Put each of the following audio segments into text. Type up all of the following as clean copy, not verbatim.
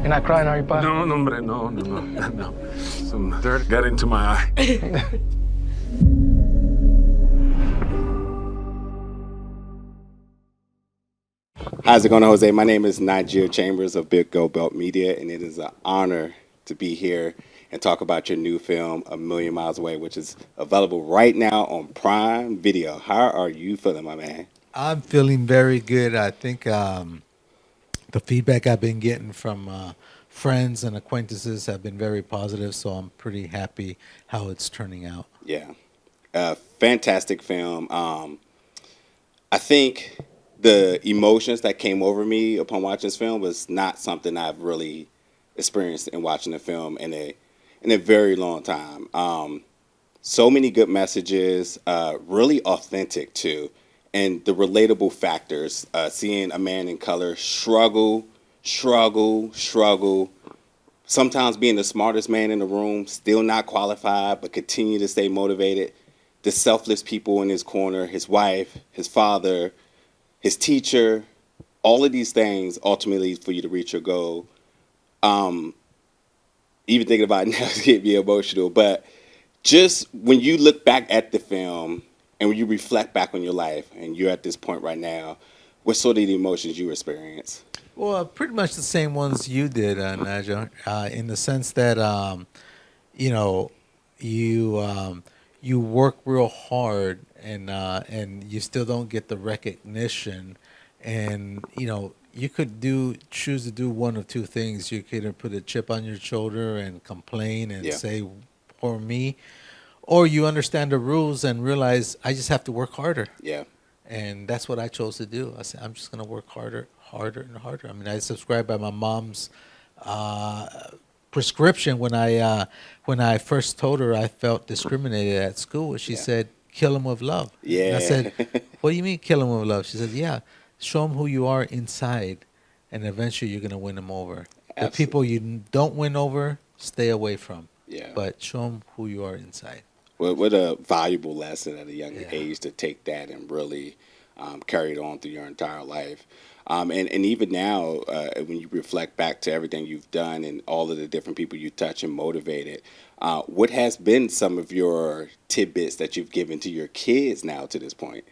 You're not crying, are you, Pa? No, hombre, no. Some dirt got into my eye. How's it going, Jose? My name is Nigel Chambers of Big Go Belt Media, and it is an honor to be here and talk about your new film, A Million Miles Away, which is available right now on Prime Video. How are you feeling, my man? I'm feeling very good. I think the feedback I've been getting from friends and acquaintances have been very positive, so I'm pretty happy how it's turning out. Yeah, fantastic film. I think the emotions that came over me upon watching this film was not something I've really experienced in watching the film in a very long time. So many good messages, really authentic too, and the relatable factors. Seeing a man in color struggle, sometimes being the smartest man in the room, still not qualified, but continue to stay motivated. The selfless people in his corner, his wife, his father, his teacher, all of these things ultimately for you to reach your goal. Even thinking about it now get me emotional, but just when you look back at the film and when you reflect back on your life and you're at this point right now, what sort of the emotions you experience? Well, pretty much the same ones you did, Nigel, in the sense that you know you work real hard and you still don't get the recognition, and you could choose to do one of two things. You could either put a chip on your shoulder and complain and say, "Poor me," or you understand the rules and realize I just have to work harder. Yeah. And that's what I chose to do. I said, I'm just going to work harder and harder. I mean, I subscribed by my mom's prescription when I first told her I felt discriminated at school. She said, "Kill him with love." Yeah. And I said, "What do you mean kill him with love?" She said, "Yeah, show him who you are inside, and eventually you're going to win him over. The people you don't win over, stay away from. Yeah. But show them who you are inside." What a valuable lesson at a young age to take that and really carry it on through your entire life. And even now, when you reflect back to everything you've done and all of the different people you touch and motivated, what has been some of your tidbits that you've given to your kids now to this point?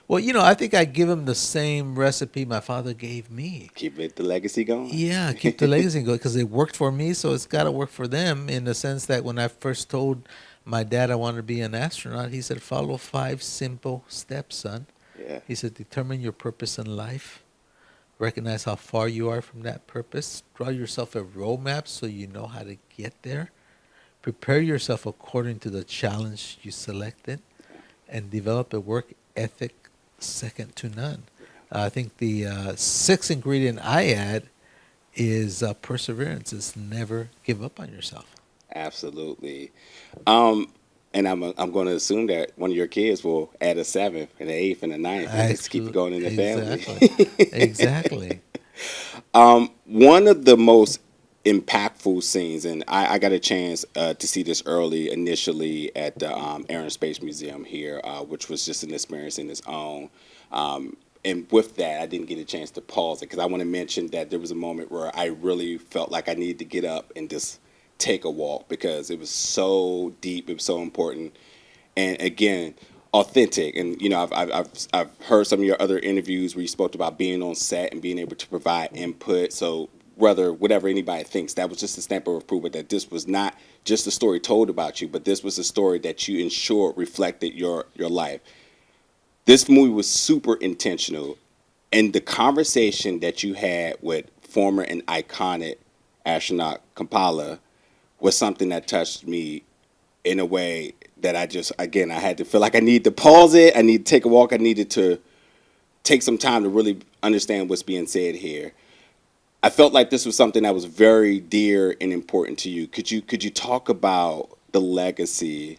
Well, I think I give them the same recipe my father gave me. Keep the legacy going? Yeah, keep the legacy going because it worked for me, so it's got to work for them in the sense that when I first told my dad I wanted to be an astronaut, he said, "Follow 5 simple steps, son." Yeah. He said, "Determine your purpose in life. Recognize how far you are from that purpose. Draw yourself a roadmap so you know how to get there. Prepare yourself according to the challenge you selected. And develop a work ethic second to none." I think the 6th ingredient I add is perseverance. Is never give up on yourself. Absolutely. And I'm going to assume that one of your kids will add a 7th and an 8th and a 9th and just keep it going in the family. Exactly. One of the most impactful scenes, and I got a chance to see this initially at the Air and Space Museum here, which was just an experience in its own. And with that, I didn't get a chance to pause it because I want to mention that there was a moment where I really felt like I needed to get up and just take a walk because it was so deep, it was so important, and again, authentic. And I've heard some of your other interviews where you spoke about being on set and being able to provide input. So whatever anybody thinks, that was just a stamp of approval that this was not just a story told about you, but this was a story that you ensured reflected your life. This movie was super intentional, and the conversation that you had with former and iconic astronaut Kampala was something that touched me in a way that I had to feel like I need to pause it. I need to take a walk. I needed to take some time to really understand what's being said here. I felt like this was something that was very dear and important to you. Could you talk about the legacy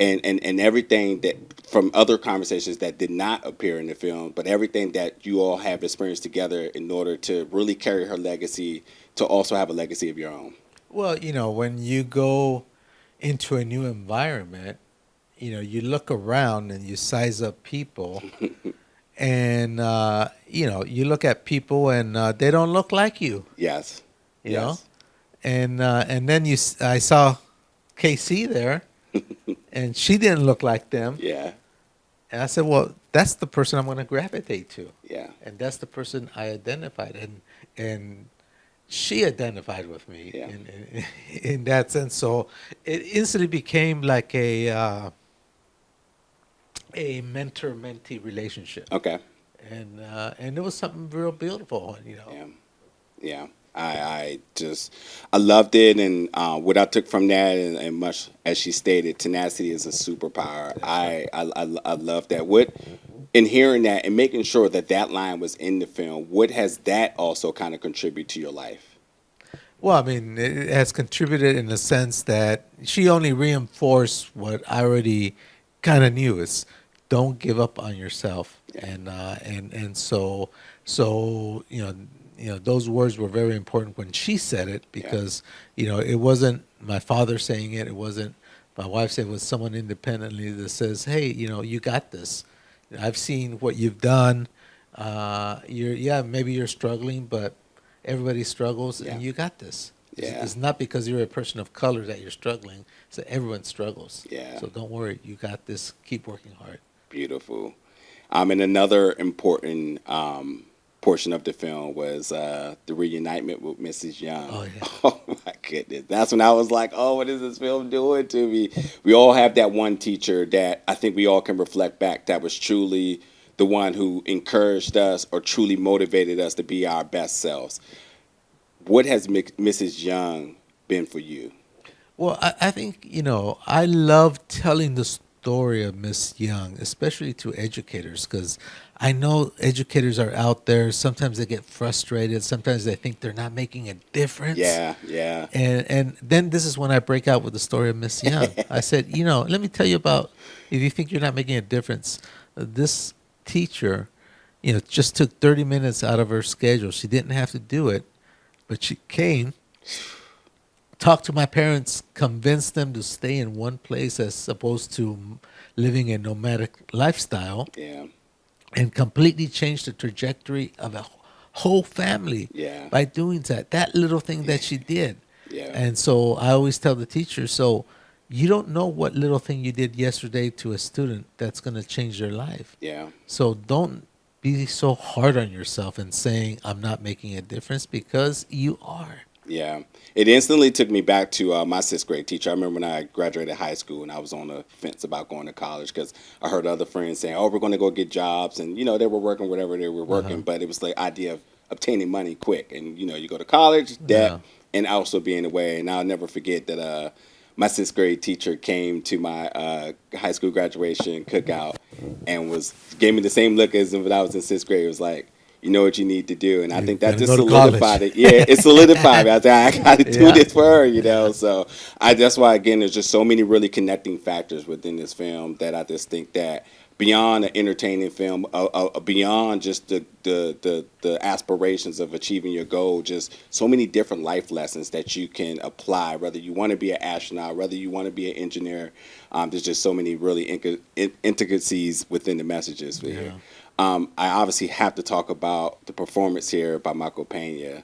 and everything that from other conversations that did not appear in the film, but everything that you all have experienced together in order to really carry her legacy to also have a legacy of your own? Well, when you go into a new environment, you look around and you size up people, and you look at people and they don't look like you. Yes. you know. Yes. And then I saw KC there, and she didn't look like them. Yeah. And I said, well, that's the person I'm going to gravitate to. Yeah. And that's the person I identified, and she identified with me Yeah. in that sense. So it instantly became like a mentor-mentee relationship. Okay. And it was something real beautiful, you know. Yeah. Yeah. I loved it, and what I took from that, and much as she stated, tenacity is a superpower. I love that. What in hearing that and making sure that that line was in the film, what has that also kind of contributed to your life? Well, I mean, it has contributed in the sense that she only reinforced what I already kind of knew: is don't give up on yourself. Yeah. And so those words were very important when she said it, because it wasn't my father saying it, it wasn't my wife saying it, was someone independently that says, hey, you got this. I've seen what you've done. Maybe you're struggling, but everybody struggles, Yeah. and you got this. Yeah. It's not because you're a person of color that you're struggling. So everyone struggles. Yeah. So don't worry, you got this. Keep working hard. Beautiful. And another important portion of the film was the reunitement with Mrs. Young. Oh, yeah. Oh my goodness. That's when I was like, oh, what is this film doing to me? We all have that one teacher that I think we all can reflect back that was truly the one who encouraged us or truly motivated us to be our best selves. What has Mrs. Young been for you? Well, I think, I love telling the story of Miss Young, especially to educators, because I know educators are out there. Sometimes they get frustrated. Sometimes they think they're not making a difference. Yeah, yeah. And then this is when I break out with the story of Miss Young. I said, let me tell you about, if you think you're not making a difference, this teacher, just took 30 minutes out of her schedule. She didn't have to do it, but she came, talked to my parents, convinced them to stay in one place as opposed to living a nomadic lifestyle. Yeah. And completely changed the trajectory of a whole family by doing that. That little thing that she did. Yeah. And so I always tell the teacher, so you don't know what little thing you did yesterday to a student that's going to change their life. Yeah. So don't be so hard on yourself and saying, I'm not making a difference, because you are. Yeah. It instantly took me back to my sixth grade teacher. I remember when I graduated high school and I was on the fence about going to college because I heard other friends saying, oh, we're going to go get jobs. And, they were working whatever they were working. But it was the idea of obtaining money quick. And, you go to college, debt, and also being away. And I'll never forget that my sixth grade teacher came to my high school graduation cookout and gave me the same look as when I was in sixth grade. It was like, you know what you need to do. And I think that just solidified it. Yeah, it solidified me. I said, I got to do this for her, So that's why, again, there's just so many really connecting factors within this film that I just think that beyond an entertaining film, beyond just the aspirations of achieving your goal, just so many different life lessons that you can apply, whether you want to be an astronaut, whether you want to be an engineer. There's just so many really intricacies within the messages here. I obviously have to talk about the performance here by Michael Pena.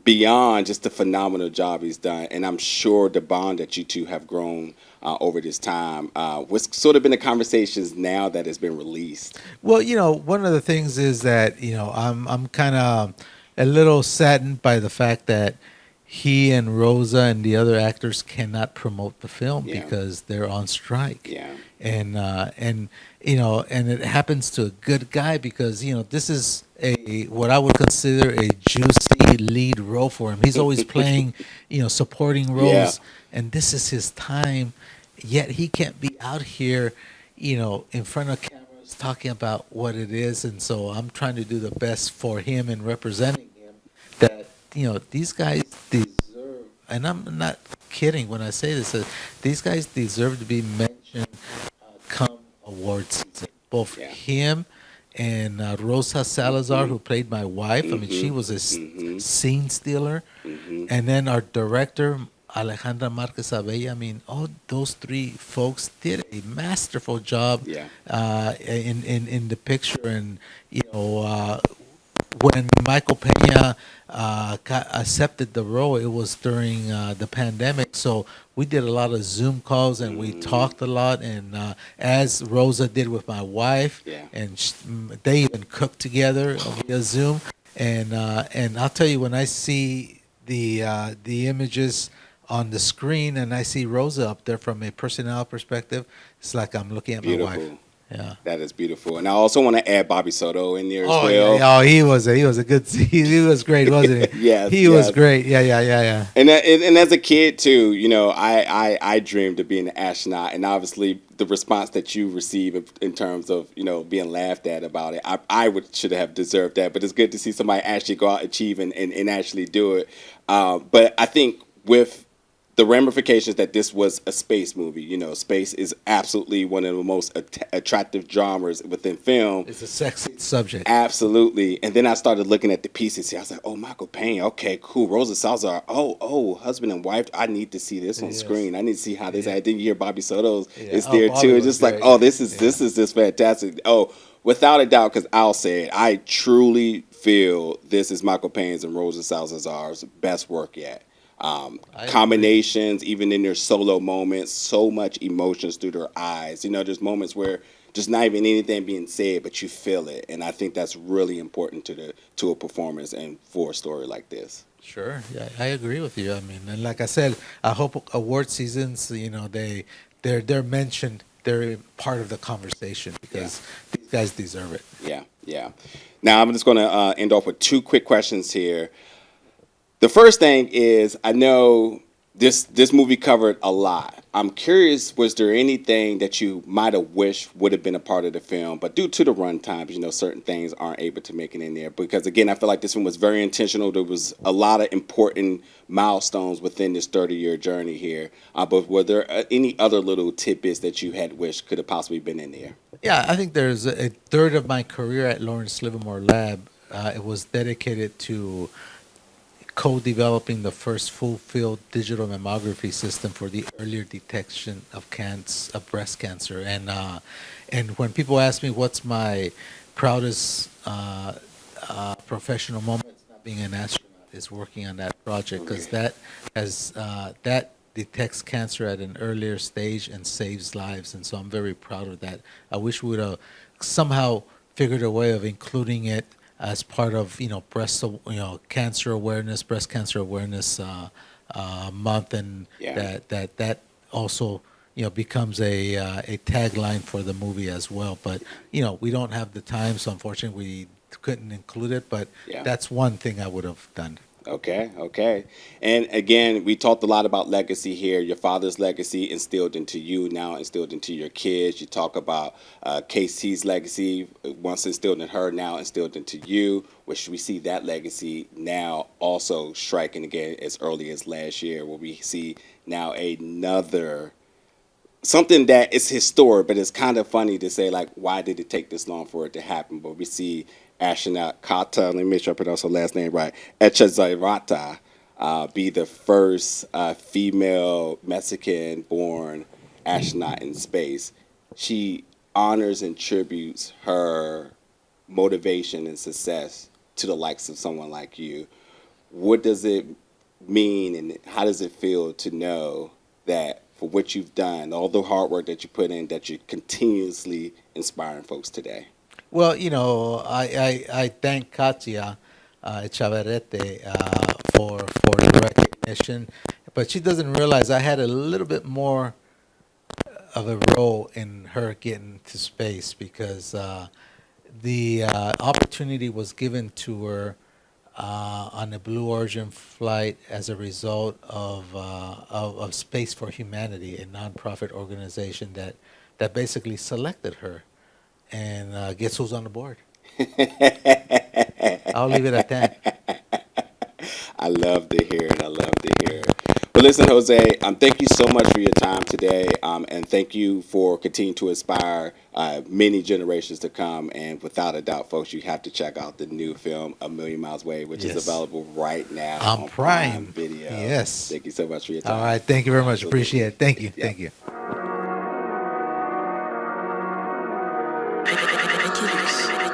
Beyond just the phenomenal job he's done, and I'm sure the bond that you two have grown over this time. What's sort of been the conversations now that has been released? Well, one of the things is that, I'm kind of a little saddened by the fact that he and Rosa and the other actors cannot promote the film because they're on strike. Yeah. And it happens to a good guy because, this is what I would consider a juicy lead role for him. He's always playing, supporting roles. Yeah. And this is his time, yet he can't be out here, in front of cameras talking about what it is. And so I'm trying to do the best for him and representing him that, these guys deserve, and I'm not kidding when I say this, these guys deserve to be mentioned come award season. Both him and Rosa Salazar, who played my wife. I mean, she was a scene stealer. And then our director, Alejandra Márquez Abella. I mean, all those three folks did a masterful job in the picture. And, when Michael Pena accepted the role, it was during the pandemic. So we did a lot of Zoom calls and we talked a lot. And as Rosa did with my wife, Yeah. and they even cooked together via Zoom. And I'll tell you, when I see the images on the screen and I see Rosa up there from a personnel perspective, it's like I'm looking at my wife. Beautiful. Yeah. That is beautiful. And I also want to add Bobby Soto in there as Oh, well. yeah, he was a good. He was great, wasn't he? Yes, he was yes. great. Yeah. And as a kid too, you know, I dreamed of being an astronaut, and obviously the response that you receive in terms of, you know, being laughed at about it, I should have deserved that. But it's good to see somebody actually go out, achieve, and actually do it. But I think with the ramifications that this was a space movie, you know, space is absolutely one of the most attractive genres within film. It's a sexy subject. Absolutely. And then I started looking at the pieces here. I was like, oh, Michael Payne. Okay, cool. Rosa Salazar. Oh, husband and wife. I need to see this on screen. I need to see how this. I didn't hear Bobby Soto's is there Bobby too. was It's just like, great. oh, this is just fantastic. Oh, without a doubt, because I'll say it, I truly feel this is Michael Payne's and Rosa Salazar's best work yet. Combinations, even in their solo moments, so much emotions through their eyes. You know, there's moments where just not even anything being said, but you feel it, and I think that's really important to a performance and for a story like this. Sure, yeah, I agree with you. I mean, and like I said, I hope award seasons, you know, they're mentioned, they're part of the conversation because these guys deserve it. Yeah. Now I'm just going to end off with two quick questions here. The first thing is, I know this movie covered a lot. I'm curious, was there anything that you might have wished would have been a part of the film, but due to the run times, you know, certain things aren't able to make it in there? Because, again, I feel like this one was very intentional. There was a lot of important milestones within this 30-year journey here. But were there any other little tidbits that you had wished could have possibly been in there? Yeah, I think there's a third of my career at Lawrence Livermore Lab. It was dedicated to co-developing the first full-field digital mammography system for the earlier detection of breast cancer. And when people ask me what's my proudest professional moment, it's not being an astronaut, is working on that project, because that detects cancer at an earlier stage and saves lives. And so I'm very proud of that. I wish we would have somehow figured a way of including it as part of, you know, breast cancer awareness month, and that also, you know, becomes a tagline for the movie as well. But, you know, we don't have the time, so unfortunately we couldn't include it. But that's one thing I would have done. Okay. And again, we talked a lot about legacy here. Your father's legacy instilled into you, now instilled into your kids. You talk about KC's legacy, once instilled in her, now instilled into you, which we see that legacy now also striking again as early as last year, where we see now another something that is historic, but it's kind of funny to say, like, why did it take this long for it to happen? But we see astronaut Kata, let me make sure I pronounce her last name right, Echezarata, be the first female Mexican-born astronaut in space. She honors and tributes her motivation and success to the likes of someone like you. What does it mean, and how does it feel to know that for what you've done, all the hard work that you put in, that you're continuously inspiring folks today? Well, you know, I thank Katia Echavarrete for the recognition, but she doesn't realize I had a little bit more of a role in her getting to space, because the opportunity was given to her on a Blue Origin flight as a result of Space for Humanity, a nonprofit organization that basically selected her. And guess who's on the board? I'll leave it at that. I love to hear it. But listen, Jose, thank you so much for your time today, and thank you for continuing to inspire many generations to come. And without a doubt, folks, you have to check out the new film, A Million Miles Away, which is available right now on Prime Video. Yes. Thank you so much for your time. All right. Thank you very much. Appreciate it. Thank you. Thank you. Ridiculous.